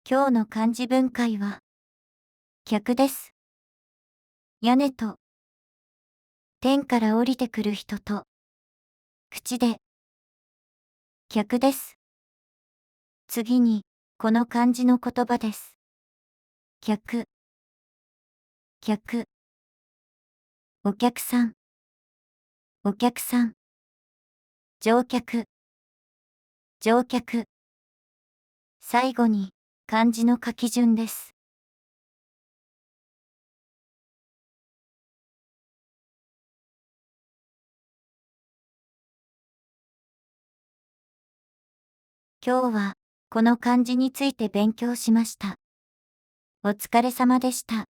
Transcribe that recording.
今日の漢字分解は、客です。屋根と、天から降りてくる人と、口で、客です。次に、この漢字の言葉です。客、客、お客さん、お客さん、乗客、乗客。最後に、漢字の書き順です。今日は、この漢字について勉強しました。お疲れ様でした。